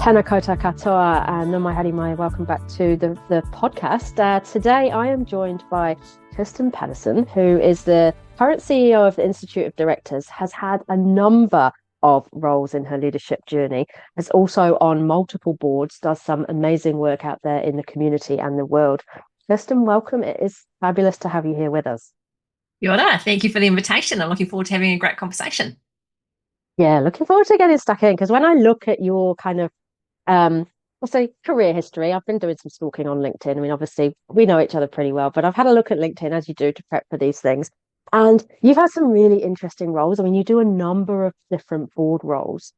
Tēnā koutou katoa and nā mai haere mai. Welcome back to the podcast. Today I am joined by Kirsten Patterson, who is the current CEO of the Institute of Directors, has had a number of roles in her leadership journey, is also on multiple boards, does some amazing work out there in the community and the world. Kirsten, welcome. It is fabulous to have you here with us. Yoda, thank you for the invitation. I'm looking forward to having a great conversation. Yeah, looking forward to getting stuck in, because when I look at your kind of I'll say career history. I've been doing some stalking on LinkedIn. I mean, obviously we know each other pretty well, but I've had a look at LinkedIn, as you do, to prep for these things. And you've had some really interesting roles. I mean, you do a number of different board roles,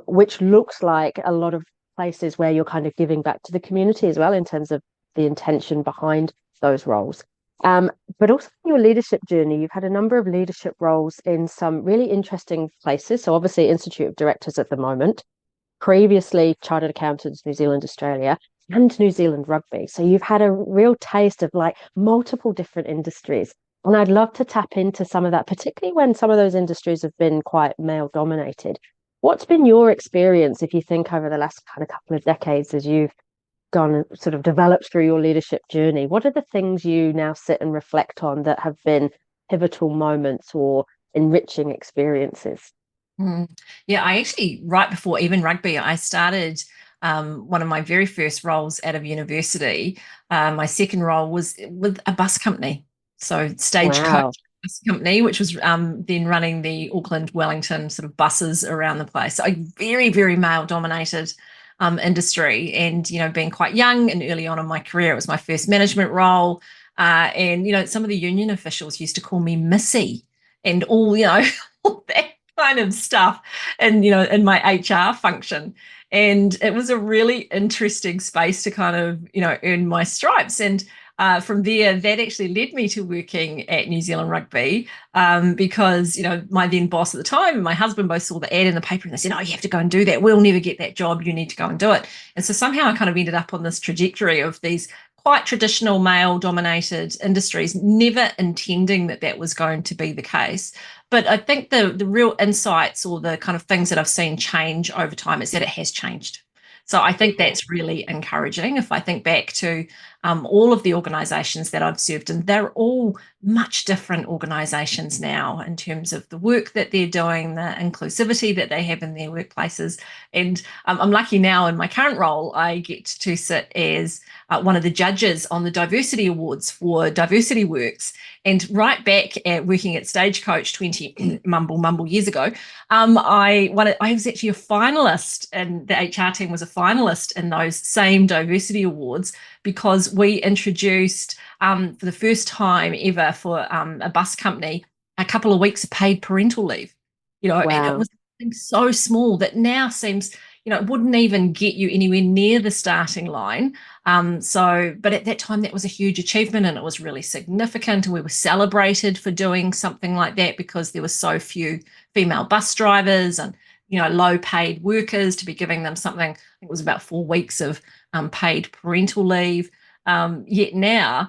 which looks like a lot of places where you're kind of giving back to the community as well in terms of the intention behind those roles. But also in your leadership journey, you've had a number of leadership roles in some really interesting places. So obviously Institute of Directors at the moment, previously Chartered Accountants, New Zealand, Australia, and New Zealand Rugby. So you've had a real taste of like multiple different industries. And I'd love to tap into some of that, particularly when some of those industries have been quite male dominated. What's been your experience, if you think over the last kind of couple of decades as you've gone and sort of developed through your leadership journey? What are the things you now sit and reflect on that have been pivotal moments or enriching experiences? Yeah, I actually, right before even rugby, I started one of my very first roles out of university. My second role was with a bus company. So Stagecoach Wow. Bus Company, which was then running the Auckland, Wellington sort of buses around the place. So a very, very male dominated industry. And, being quite young and early on in my career, it was my first management role. And, some of the union officials used to call me Missy and all, all that kind of stuff and in my HR function. And it was a really interesting space to kind of earn my stripes. And from there, that actually led me to working at New Zealand Rugby, because my then boss at the time and my husband both saw the ad in the paper and they said, "Oh, you have to go and do that. We'll never get that job. You need to go and do it." And so somehow I kind of ended up on this trajectory of these quite traditional male dominated industries, never intending that that was going to be the case. But I think the real insights or the kind of things that I've seen change over time is that it has changed. So I think that's really encouraging. If I think back to all of the organisations that I've served in, they're all much different organisations now in terms of the work that they're doing, the inclusivity that they have in their workplaces. And I'm lucky now in my current role, I get to sit as one of the judges on the Diversity Awards for Diversity Works. And right back at working at Stagecoach 20 mumble years ago, I was actually a finalist, and the HR team was a finalist in those same diversity awards because we introduced for the first time ever for a bus company a couple of weeks of paid parental leave. Wow. And it was something so small that now seems it wouldn't even get you anywhere near the starting line. But at that time, that was a huge achievement and it was really significant. And we were celebrated for doing something like that because there were so few female bus drivers and, low paid workers, to be giving them something. I think it was about 4 weeks of paid parental leave. Yet now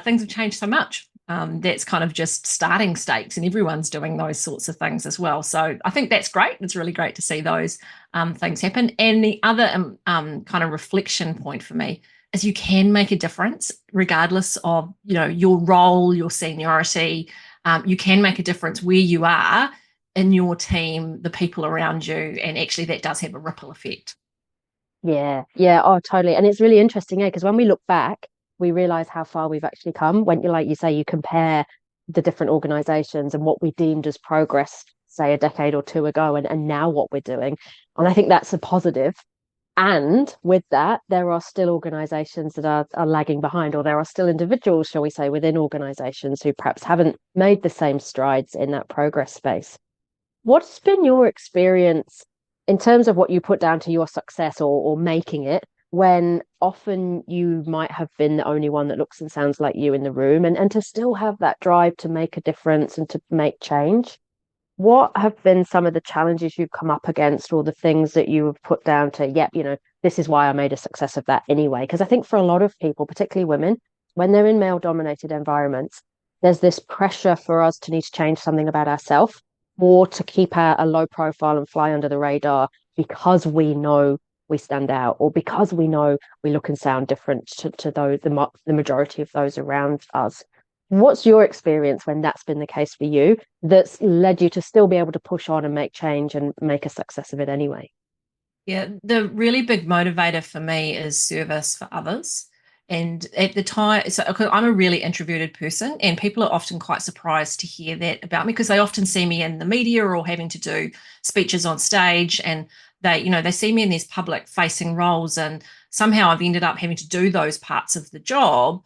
things have changed so much. That's kind of just starting stakes and everyone's doing those sorts of things as well. So I think that's great. It's really great to see those things happen. And the other kind of reflection point for me is you can make a difference regardless of, your role, your seniority. You can make a difference where you are in your team, the people around you. And actually that does have a ripple effect. Yeah. Oh, totally. And it's really interesting, because when we look back, we realize how far we've actually come. When you, like you say, you compare the different organizations and what we deemed as progress, say a decade or two ago, and now what we're doing. And I think that's a positive. And with that, there are still organizations that are lagging behind, or there are still individuals, shall we say, within organizations who perhaps haven't made the same strides in that progress space. What's been your experience in terms of what you put down to your success or making it, when often you might have been the only one that looks and sounds like you in the room, and to still have that drive to make a difference and to make change? What have been some of the challenges you've come up against, or the things that you have put down to, yep, this is why I made a success of that anyway? Because I think for a lot of people, particularly women, when they're in male dominated environments, there's this pressure for us to need to change something about ourselves, or to keep a low profile and fly under the radar because we know we stand out, or because we know we look and sound different to the majority of those around us. What's your experience when that's been the case for you, that's led you to still be able to push on and make change and make a success of it anyway? Yeah, the really big motivator for me is service for others. And at the time, so 'cause I'm a really introverted person, and people are often quite surprised to hear that about me because they often see me in the media or having to do speeches on stage, and they see me in these public facing roles, and somehow I've ended up having to do those parts of the job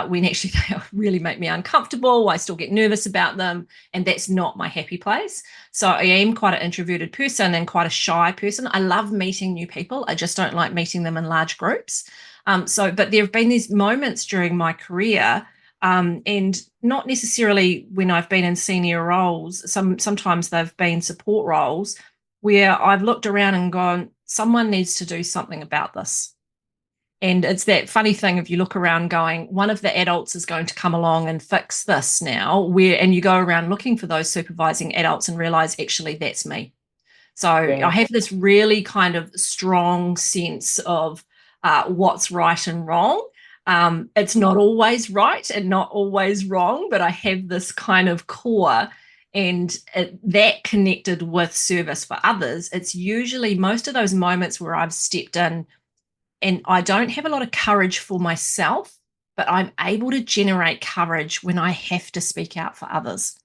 when actually they really make me uncomfortable. I still get nervous about them, and that's not my happy place. So I am quite an introverted person and quite a shy person. I love meeting new people. I just don't like meeting them in large groups. But there have been these moments during my career, and not necessarily when I've been in senior roles. Sometimes they've been support roles where I've looked around and gone, someone needs to do something about this. And it's that funny thing if you look around going, one of the adults is going to come along and fix this now, and you go around looking for those supervising adults and realize actually that's me. So I Yeah. have this really kind of strong sense of what's right and wrong. It's not always right and not always wrong, but I have this kind of core, and that connected with service for others. It's usually most of those moments where I've stepped in and I don't have a lot of courage for myself, but I'm able to generate courage when I have to speak out for others.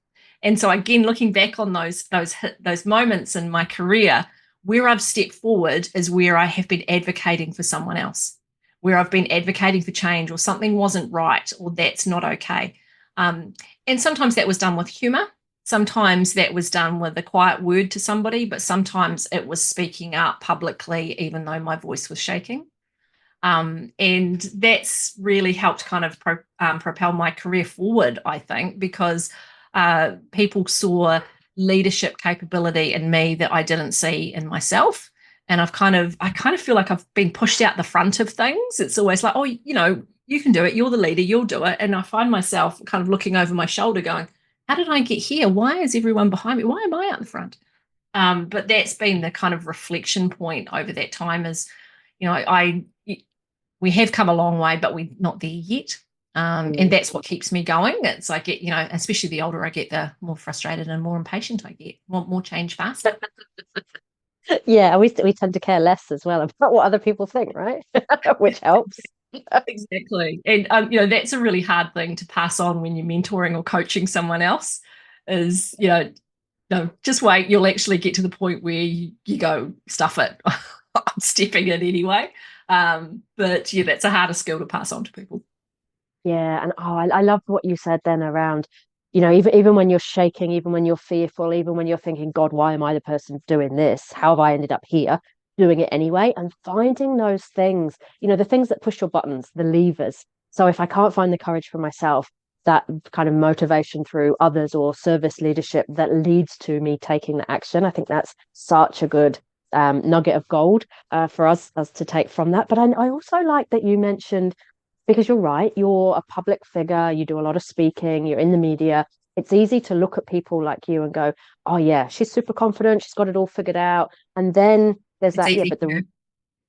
And so again, looking back on those moments in my career, where I've stepped forward is where I have been advocating for someone else, where I've been advocating for change, or something wasn't right, or that's not okay. And sometimes that was done with humor. Sometimes that was done with a quiet word to somebody, but sometimes it was speaking up publicly, even though my voice was shaking. And that's really helped kind of propel my career forward, I think, because people saw leadership capability in me that I didn't see in myself. And I kind of feel like I've been pushed out the front of things. It's always like, oh, you can do it. You're the leader. You'll do it. And I find myself kind of looking over my shoulder going, how did I get here? Why is everyone behind me? Why am I out the front? But that's been the kind of reflection point over that time is, I we have come a long way, but we're not there yet. And that's what keeps me going. It's like, especially the older I get, the more frustrated and more impatient I get. Want more change faster. Yeah, we tend to care less as well about what other people think, right? Which helps. Exactly. And, that's a really hard thing to pass on when you're mentoring or coaching someone else is, no, just wait. You'll actually get to the point where you go, stuff it. I'm stepping in anyway. But yeah, that's a harder skill to pass on to people. Yeah, and I love what you said then around, even when you're shaking, even when you're fearful, even when you're thinking, God, why am I the person doing this? How have I ended up here doing it anyway? And finding those things, the things that push your buttons, the levers. So if I can't find the courage for myself, that kind of motivation through others or service leadership that leads to me taking the action, I think that's such a good nugget of gold for us to take from that. But I also like that you mentioned, because you're right, you're a public figure, you do a lot of speaking, you're in the media. It's easy to look at people like you and go, oh yeah, she's super confident, she's got it all figured out. And then there's It's that, easy.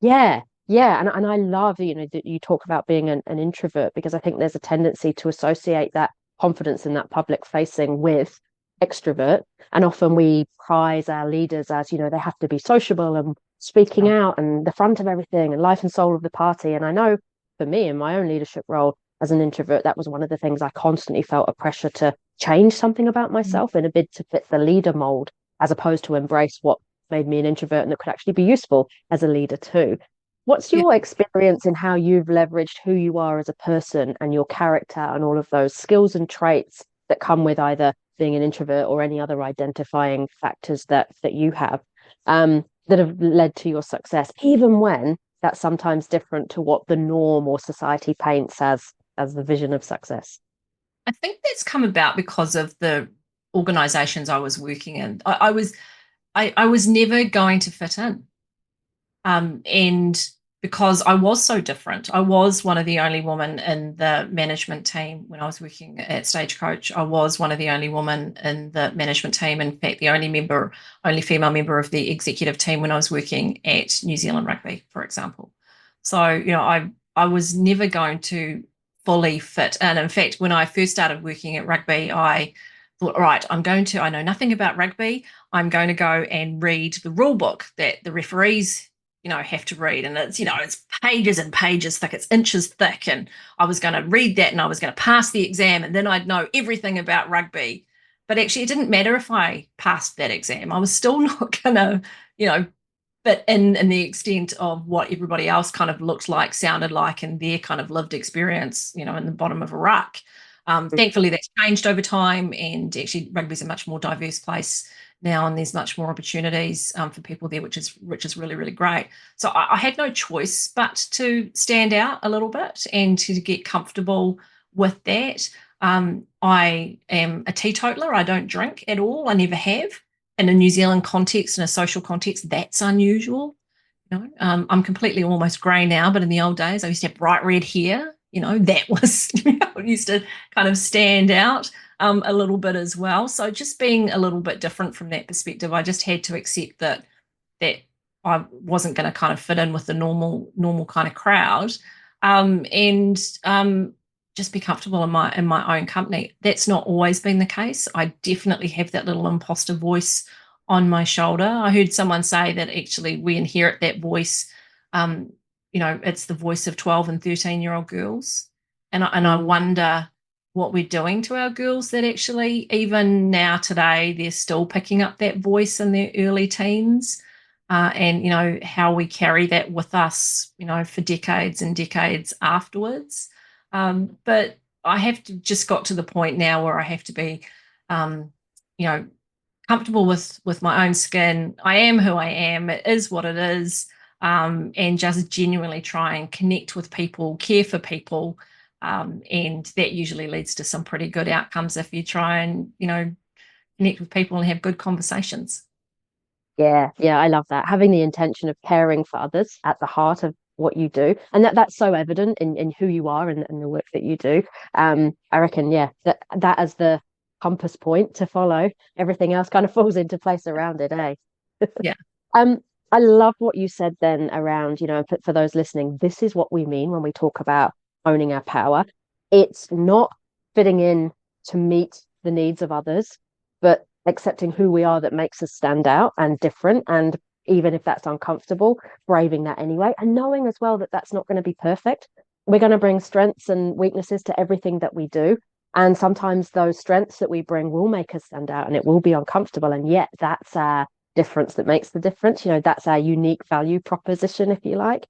yeah. And I love, that you talk about being an introvert, because I think there's a tendency to associate that confidence in that public facing with extrovert. And often we prize our leaders as, they have to be sociable and speaking out and the front of everything and life and soul of the party. And I know for me in my own leadership role as an introvert, that was one of the things I constantly felt a pressure to change something about myself in a bid to fit the leader mold, as opposed to embrace what made me an introvert and that could actually be useful as a leader too. What's Yeah. your experience in how you've leveraged who you are as a person and your character and all of those skills and traits that come with either being an introvert or any other identifying factors that you have, that have led to your success, even when that's sometimes different to what the norm or society paints as the vision of success? I think that's come about because of the organizations I was working in. I was never going to fit in. And because I was so different. I was one of the only women in the management team when I was working at Stagecoach. I was one of the only women in the management team. In fact, the only female member of the executive team when I was working at New Zealand Rugby, for example. So, I was never going to fully fit. And in fact, when I first started working at rugby, I thought, all right, I know nothing about rugby. I'm going to go and read the rule book that the referees have to read. And it's pages and pages thick, it's inches thick. And I was going to read that and I was going to pass the exam and then I'd know everything about rugby. But actually, it didn't matter if I passed that exam. I was still not going to, fit in the extent of what everybody else kind of looked like, sounded like, and their kind of lived experience, in the bottom of a ruck. Thankfully, that's changed over time, and actually, rugby is a much more diverse place now, and there's much more opportunities for people there, which is really, really great. So I had no choice but to stand out a little bit and to get comfortable with that. I am a teetotaler. I don't drink at all. I never have. In a New Zealand context, in a social context, that's unusual. I'm completely almost grey now, but in the old days, I used to have bright red hair. That was used to kind of stand out a little bit as well. So just being a little bit different from that perspective, I just had to accept that I wasn't going to kind of fit in with the normal kind of crowd, and just be comfortable in my own company. That's not always been the case. I definitely have that little imposter voice on my shoulder. I heard someone say that actually we inherit that voice. It's the voice of 12 and 13-year-old girls. And I wonder what we're doing to our girls that actually, even now today, they're still picking up that voice in their early teens. And how we carry that with us, for decades and decades afterwards. But I have to just got to the point now where I have to be, comfortable with my own skin. I am who I am. It is what it is. And just genuinely try and connect with people, care for people. And that usually leads to some pretty good outcomes if you try and, connect with people and have good conversations. Yeah, I love that. Having the intention of caring for others at the heart of what you do, and that's so evident in who you are and the work that you do. I reckon, yeah, that as the compass point to follow, everything else kind of falls into place around it, eh? Yeah. Um, I love what you said then around, for those listening, this is what we mean when we talk about owning our power. It's not fitting in to meet the needs of others, but accepting who we are that makes us stand out and different. And even if that's uncomfortable, braving that anyway. And knowing as well that that's not going to be perfect. We're going to bring strengths and weaknesses to everything that we do. And sometimes those strengths that we bring will make us stand out and it will be uncomfortable. And yet that's our difference that makes the difference. That's our unique value proposition, if you like.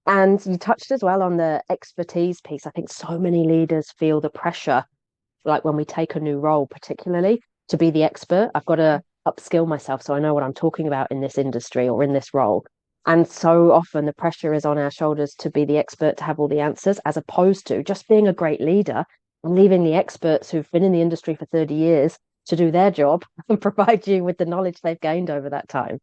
And you touched as well on the expertise piece. I think so many leaders feel the pressure, like when we take a new role, particularly to be the expert. I've got to upskill myself so I know what I'm talking about in this industry or in this role. And so often the pressure is on our shoulders to be the expert, to have all the answers, as opposed to just being a great leader and leaving the experts who've been in the industry for 30 years to do their job and provide you with the knowledge they've gained over that time.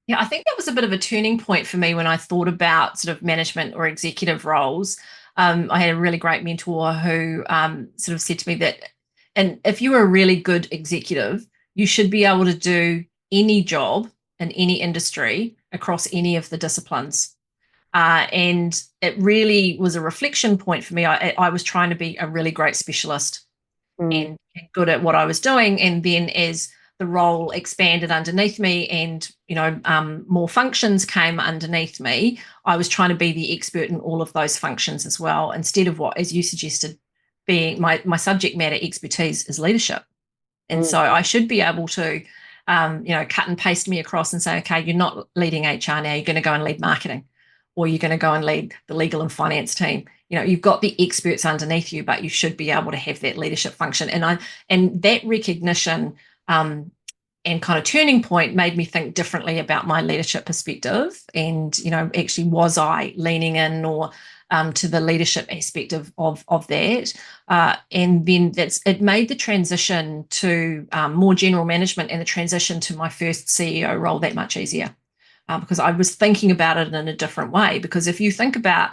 Yeah, I think that was a bit of a turning point for me when I thought about sort of management or executive roles. I had a really great mentor who sort of said to me that, and if you are a really good executive, you should be able to do any job in any industry across any of the disciplines. And it really was a reflection point for me. I was trying to be a really great specialist Mm, and good at what I was doing. And then as the role expanded underneath me and, more functions came underneath me, I was trying to be the expert in all of those functions as well, instead of what, as you suggested, being my subject matter expertise is leadership. And mm, so I should be able to, cut and paste me across and say, okay, you're not leading HR now, you're going to go and lead marketing, or you're going to go and lead the legal and finance team. You've got the experts underneath you, but you should be able to have that leadership function. And that recognition and kind of turning point made me think differently about my leadership perspective. And, actually, was I leaning in or to the leadership aspect of that? And then it made the transition to more general management and the transition to my first CEO role that much easier. because I was thinking about it in a different way. Because if you think about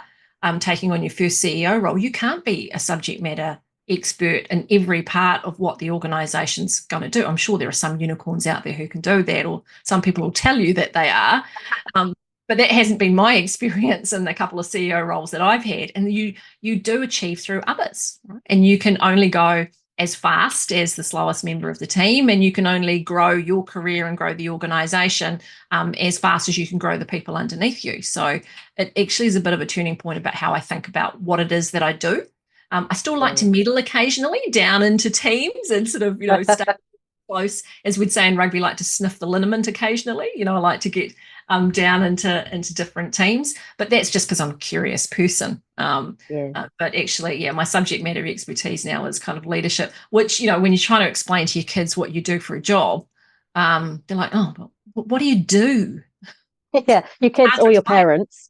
taking on your first CEO role, you can't be a subject matter expert in every part of what the organization's going to do. I'm sure there are some unicorns out there who can do that, or some people will tell you that they are. But that hasn't been my experience in the couple of CEO roles that I've had. And you do achieve through others, right? And you can only go as fast as the slowest member of the team, and you can only grow your career and grow the organization as fast as you can grow the people underneath you. So it actually is a bit of a turning point about how I think about what it is that I do. I still like to meddle occasionally down into teams and sort of, stay close, as we'd say in rugby, like to sniff the liniment occasionally. I like to get down into different teams, but that's just because I'm a curious person. But actually, my subject matter expertise now is kind of leadership, which, when you're trying to explain to your kids what you do for a job, they're like, oh, but what do you do? Yeah, your kids or your parents.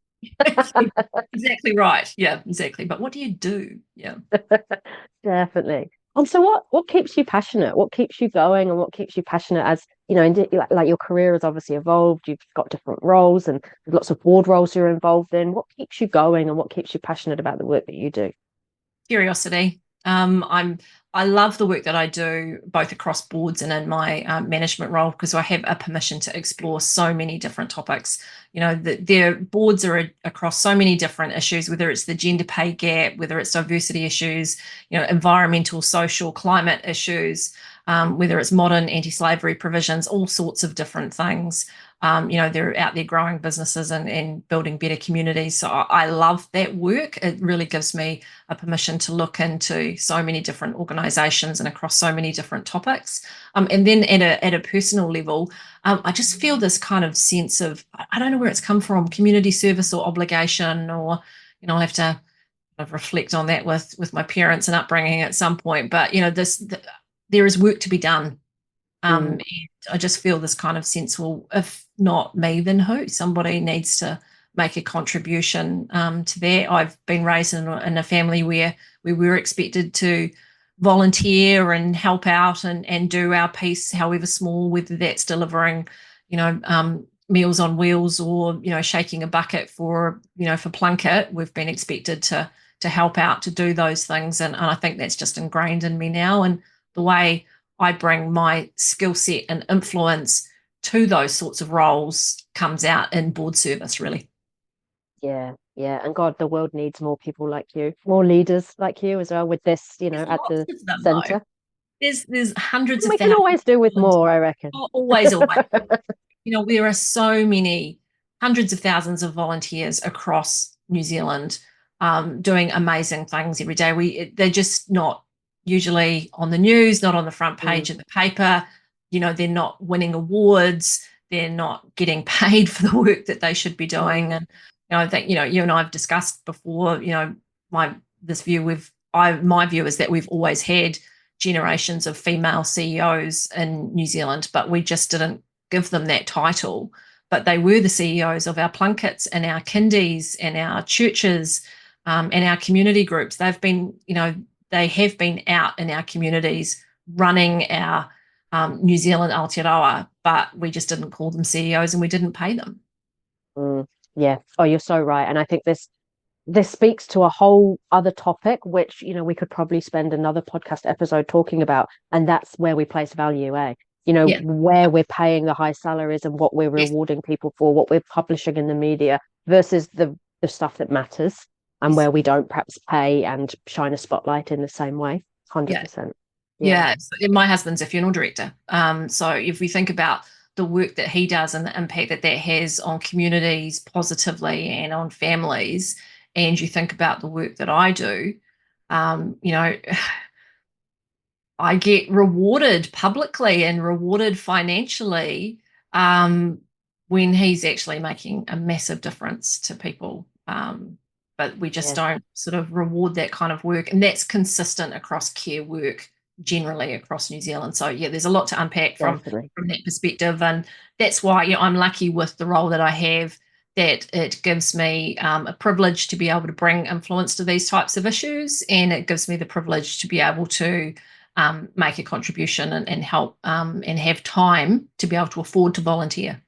Exactly right. Yeah, exactly. But what do you do? Yeah. Definitely. And so what keeps you passionate? What keeps you going and what keeps you passionate as, like your career has obviously evolved, you've got different roles and lots of board roles you're involved in. What keeps you going and what keeps you passionate about the work that you do? Curiosity. I love the work that I do both across boards and in my management role, because I have a permission to explore so many different topics. Their boards are across so many different issues, whether it's the gender pay gap, whether it's diversity issues, environmental, social, climate issues, whether it's modern anti-slavery provisions, all sorts of different things. They're out there growing businesses and building better communities. So I love that work. It really gives me a permission to look into so many different organizations and across so many different topics. And then at a personal level, I just feel this kind of sense of, I don't know where it's come from, community service or obligation, or, I have to reflect on that with my parents and upbringing at some point. But, there is work to be done. And I just feel this kind of sense, well, if not me, then who? Somebody needs to make a contribution to that. I've been raised in a family where we were expected to volunteer and help out and do our piece, however small, whether that's delivering, Meals on Wheels or, shaking a bucket for Plunket. We've been expected to help out, to do those things. And I think that's just ingrained in me now. And the way I bring my skill set and influence to those sorts of roles comes out in board service, really. Yeah. And God, the world needs more people like you, more leaders like you as well with this, There's at lots the of them, center. There's hundreds of We can thousands. always do with more, I reckon. Always. There are so many hundreds of thousands of volunteers across New Zealand doing amazing things every day. They're just not usually on the news, not on the front page of the paper. They're not winning awards. They're not getting paid for the work that they should be doing. And I think you and I have discussed before. My view is that we've always had generations of female CEOs in New Zealand, but we just didn't give them that title. But they were the CEOs of our plunkets and our kindies and our churches and our community groups. They've been, they have been out in our communities running our New Zealand Aotearoa, but we just didn't call them CEOs and we didn't pay them. Yeah. Oh, you're so right. And I think this speaks to a whole other topic, which, we could probably spend another podcast episode talking about. And that's where we place value, where we're paying the high salaries and what we're rewarding people for, what we're publishing in the media versus the stuff that matters and where we don't perhaps pay and shine a spotlight in the same way. 100%. Yeah. My husband's a funeral director. So if we think about the work that he does and the impact that has on communities positively and on families, and you think about the work that I do, I get rewarded publicly and rewarded financially when he's actually making a massive difference to people. But we just don't sort of reward that kind of work. And that's consistent across care work generally across New Zealand. So, there's a lot to unpack from that perspective. And that's why I'm lucky with the role that I have, that it gives me a privilege to be able to bring influence to these types of issues. And it gives me the privilege to be able to make a contribution and help and have time to be able to afford to volunteer.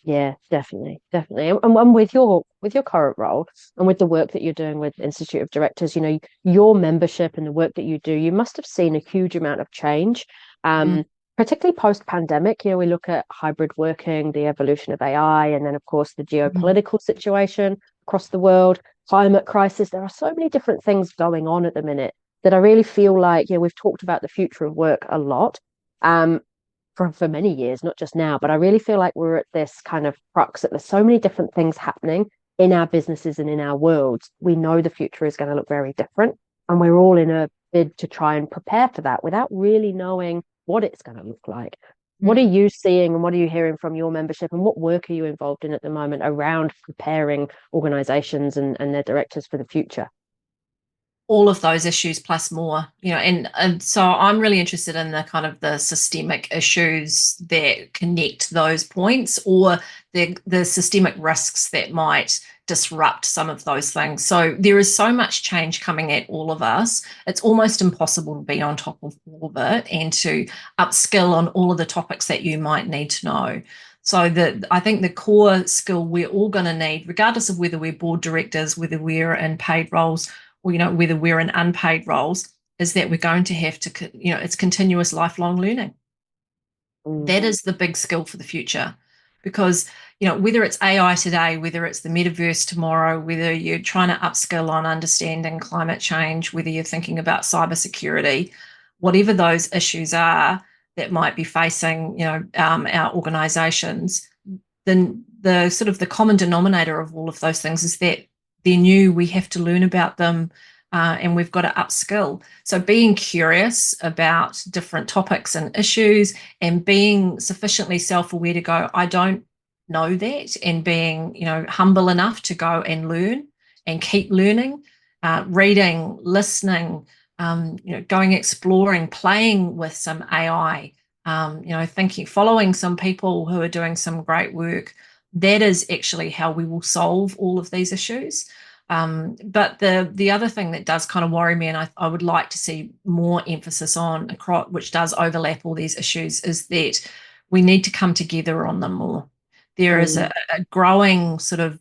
Yeah, definitely, definitely. And with your current role and with the work that you're doing with Institute of Directors, your membership and the work that you do, you must have seen a huge amount of change, Mm, um, particularly post-pandemic. We look at hybrid working, the evolution of AI, and then of course the mhm. geopolitical situation across the world, climate crisis. There are so many different things going on at the minute that I really feel like, we've talked about the future of work a lot. Um, for many years, not just now, but I really feel like we're at this kind of crux that there's so many different things happening in our businesses and in our worlds. We know the future is going to look very different, and we're all in a bid to try and prepare for that without really knowing what it's going to look like. What are Mm. you seeing and what are you hearing from your membership, and what work are you involved in at the moment around preparing organizations and their directors for the future? All of those issues plus more, and so I'm really interested in the kind of the systemic issues that connect those points, or the systemic risks that might disrupt some of those things. So there is so much change coming at all of us. It's almost impossible to be on top of all of it and to upskill on all of the topics that you might need to know. So I think the core skill we're all going to need, regardless of whether we're board directors, whether we're in paid roles, or whether we're in unpaid roles, is that we're going to have to, it's continuous lifelong learning. Mm, That is the big skill for the future, because whether it's AI today, whether it's the metaverse tomorrow, whether you're trying to upskill on understanding climate change, whether you're thinking about cybersecurity, whatever those issues are that might be facing our organizations, then the sort of the common denominator of all of those things is that they're new. We have to learn about them, and we've got to upskill. So being curious about different topics and issues, and being sufficiently self-aware to go, I don't know that, and being humble enough to go and learn and keep learning, reading, listening, going exploring, playing with some AI, thinking, following some people who are doing some great work. That is actually how we will solve all of these issues. But the other thing that does kind of worry me, and I would like to see more emphasis on, which does overlap all these issues, is that we need to come together on them more. There is mm, a growing sort of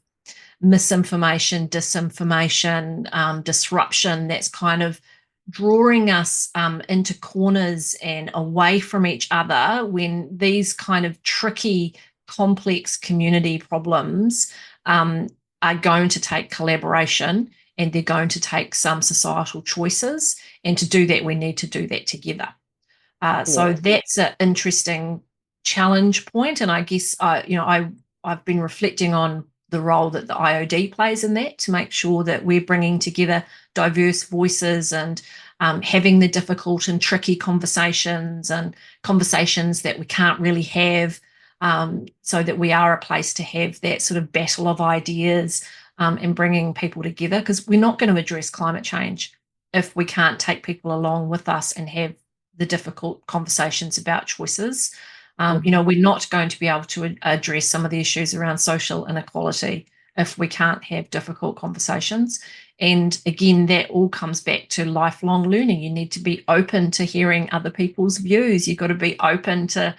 misinformation, disinformation, disruption that's kind of drawing us into corners and away from each other, when these kind of tricky, complex community problems are going to take collaboration, and they're going to take some societal choices. And to do that, we need to do that together. So yeah. that's an interesting challenge point. And I guess I've been reflecting on the role that the IOD plays in that, to make sure that we're bringing together diverse voices, and having the difficult and tricky conversations, and conversations that we can't really have, so that we are a place to have that sort of battle of ideas, and bringing people together, because we're not going to address climate change if we can't take people along with us and have the difficult conversations about choices. Mhm. We're not going to be able to address some of the issues around social inequality if we can't have difficult conversations. And again, that all comes back to lifelong learning. You need to be open to hearing other people's views. You've got to be open to,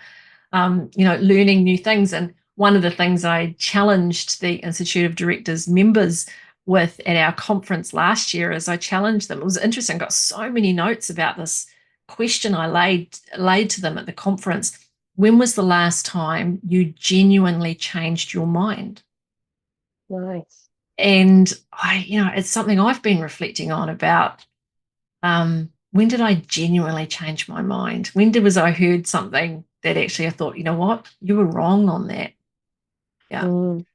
learning new things. And one of the things I challenged the Institute of Directors members with at our conference last year is I challenged them. It was interesting. I got so many notes about this question I laid to them at the conference. When was the last time you genuinely changed your mind? Nice. And it's something I've been reflecting on about. When did I genuinely change my mind? Was I heard something that actually I thought, you know what, you were wrong on that? Yeah. Mm,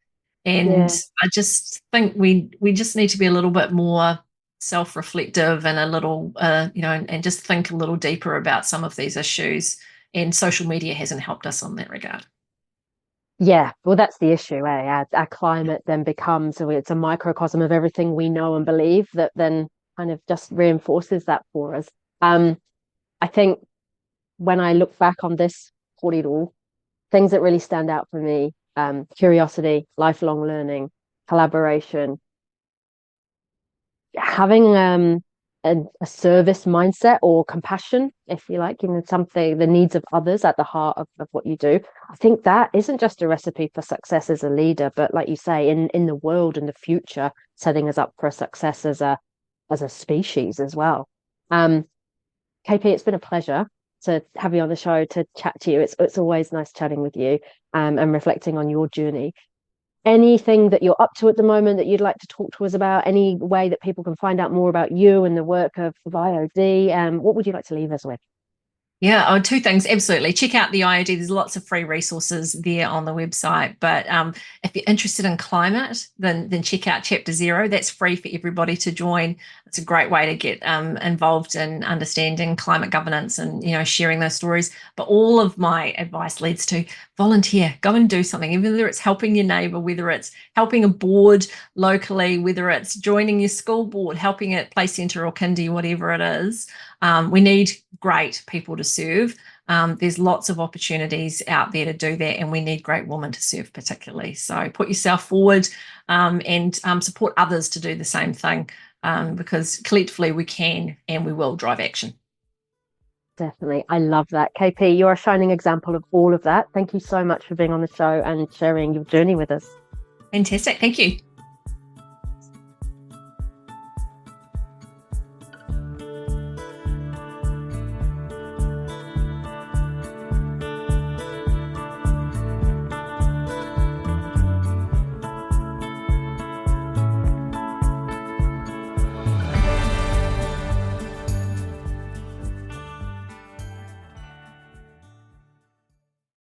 And yeah. I just think we just need to be a little bit more self-reflective, and a little, and just think a little deeper about some of these issues. And social media hasn't helped us on that regard. Yeah, well, that's the issue, eh? Our climate then becomes, so it's a microcosm of everything we know and believe that then kind of just reinforces that for us. Um, I think when I look back on this corridor, things that really stand out for me, curiosity, lifelong learning, collaboration, having a service mindset or compassion, if you like, something, the needs of others at the heart of what you do. I think that isn't just a recipe for success as a leader, but like you say, in the world and the future, setting us up for success as a species as well. KP, it's been a pleasure to have you on the show, to chat to you. It's always nice chatting with you, and reflecting on your journey. Anything that you're up to at the moment that you'd like to talk to us about? Any way that people can find out more about you and the work of IOD? What would you like to leave us with? Yeah, two things. Absolutely. Check out the IOD. There's lots of free resources there on the website. But if you're interested in climate, then check out Chapter Zero. That's free for everybody to join. It's a great way to get involved in understanding climate governance and, sharing those stories. But all of my advice leads to volunteer. Go and do something, whether it's helping your neighbour, whether it's helping a board locally, whether it's joining your school board, helping at play centre or kindy, whatever it is. We need great people to serve. There's lots of opportunities out there to do that, and we need great women to serve particularly. So put yourself forward and support others to do the same thing, because collectively we can and we will drive action. Definitely. I love that. KP, you're a shining example of all of that. Thank you so much for being on the show and sharing your journey with us. Fantastic. Thank you.